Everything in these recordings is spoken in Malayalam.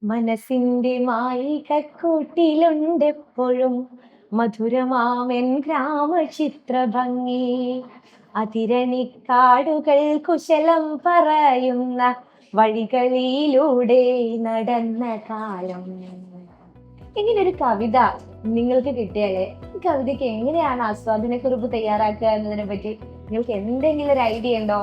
മനസ്സിന്റെ മായികക്കൂട്ടിലുണ്ടെപ്പോഴും മധുരമാമെൻ ഗ്രാമചിത്ര ഭംഗി. അതിരണിക്കാടുകൾ കുശലം പറയുന്ന വഴികളിലൂടെ നടന്ന കാലം. ഇങ്ങനൊരു കവിത നിങ്ങൾക്ക് കിട്ടിയാലേ ഈ കവിതയ്ക്ക് എങ്ങനെയാണ് ആസ്വാദനക്കുറിപ്പ് തയ്യാറാക്കുക എന്നതിനെ പറ്റി നിങ്ങൾക്ക് എന്തെങ്കിലും ഒരു ഐഡിയ ഉണ്ടോ?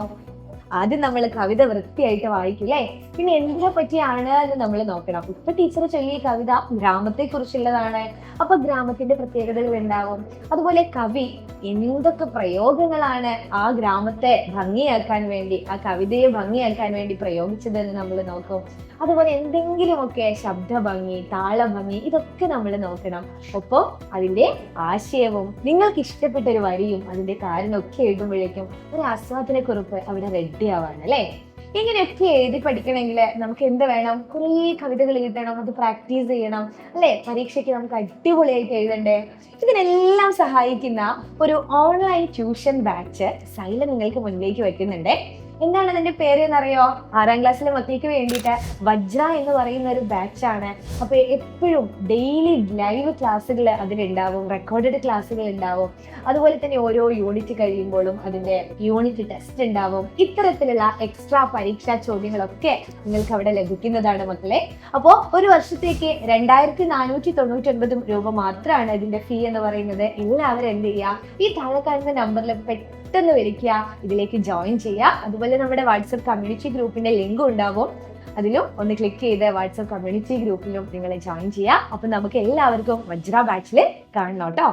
ആദ്യം നമ്മൾ കവിത വൃത്തിയായിട്ട് വായിക്കില്ലേ, പിന്നെ എന്തിനെ പറ്റിയാണ് എന്ന് നമ്മൾ നോക്കണം. ഇപ്പൊ ടീച്ചർ ചൊല്ലിയ കവിത ഗ്രാമത്തെ കുറിച്ചുള്ളതാണ്. അപ്പൊ ഗ്രാമത്തിന്റെ പ്രത്യേകതകൾ ഉണ്ടാവും. അതുപോലെ കവി എന്തൊക്കെ പ്രയോഗങ്ങളാണ് ആ ഗ്രാമത്തെ ഭംഗിയാക്കാൻ വേണ്ടി, ആ കവിതയെ ഭംഗിയാക്കാൻ വേണ്ടി പ്രയോഗിച്ചതെന്ന് നമ്മൾ നോക്കും. അതുപോലെ എന്തെങ്കിലുമൊക്കെ ശബ്ദഭംഗി, താളഭംഗി, ഇതൊക്കെ നമ്മൾ നോക്കണം. ഒപ്പം അതിന്റെ ആശയവും നിങ്ങൾക്ക് ഇഷ്ടപ്പെട്ട ഒരു വരിയും അതിന്റെ കാരണമൊക്കെ എഴുതുമ്പോഴേക്കും ഒരു ആസ്വാദനക്കുറിപ്പ് അവിടെ റെഡി ആവാണ് അല്ലേ. ഇങ്ങനെയൊക്കെ എഴുതി പഠിക്കണമെങ്കിൽ നമുക്ക് എന്ത് വേണം? കുറേ കവിതകൾ എഴുതണം, അത് പ്രാക്ടീസ് ചെയ്യണം അല്ലേ. പരീക്ഷയ്ക്ക് നമുക്ക് അടിപൊളിയായിട്ട് എഴുതണ്ടേ. ഇതിനെല്ലാം സഹായിക്കുന്ന ഒരു ഓൺലൈൻ ട്യൂഷൻ ബാച്ച് സൈല നിങ്ങൾക്ക് മുന്നിലേക്ക് വെക്കുന്നുണ്ട്. എന്താണ് അതിന്റെ പേര് എന്നറിയോ? 6ാം ക്ലാസ്സിലെ മക്കൾക്ക് വേണ്ടിയിട്ട് വജ്ര എന്ന് പറയുന്ന ഒരു ബാച്ചാണ്. അപ്പൊ എപ്പോഴും ഡെയിലി ലൈവ് ക്ലാസ്സുകൾ അതിലുണ്ടാവും, റെക്കോർഡഡ് ക്ലാസ്സുകൾ ഉണ്ടാവും. അതുപോലെ തന്നെ ഓരോ യൂണിറ്റ് കഴിയുമ്പോഴും അതിന്റെ യൂണിറ്റ് ടെസ്റ്റ് ഉണ്ടാവും. ഇത്തരത്തിലുള്ള എക്സ്ട്രാ പരീക്ഷാ ചോദ്യങ്ങളൊക്കെ നിങ്ങൾക്ക് അവിടെ ലഭിക്കുന്നതാണ് മക്കളെ. അപ്പോ ഒരു വർഷത്തേക്ക് 2499 രൂപ മാത്രമാണ് ഇതിന്റെ ഫീ എന്ന് പറയുന്നത്. എല്ലാവരും എന്ത് ചെയ്യുക, ഈ താഴെ കാണുന്ന നമ്പറിൽ പെട്ടെന്ന് വിളിക്കുക, ഇതിലേക്ക് ജോയിൻ ചെയ്യുക. അതുപോലെ നമ്മുടെ വാട്സപ്പ് കമ്മ്യൂണിറ്റി ഗ്രൂപ്പിന്റെ ലിങ്ക് ഉണ്ടാവും, അതിലും ഒന്ന് ക്ലിക്ക് ചെയ്ത് വാട്സപ്പ് കമ്മ്യൂണിറ്റി ഗ്രൂപ്പിലും നിങ്ങൾ ജോയിൻ ചെയ്യുക. അപ്പൊ നമുക്ക് എല്ലാവർക്കും വജ്ര ബാച്ചിൽ കാണണം കേട്ടോ.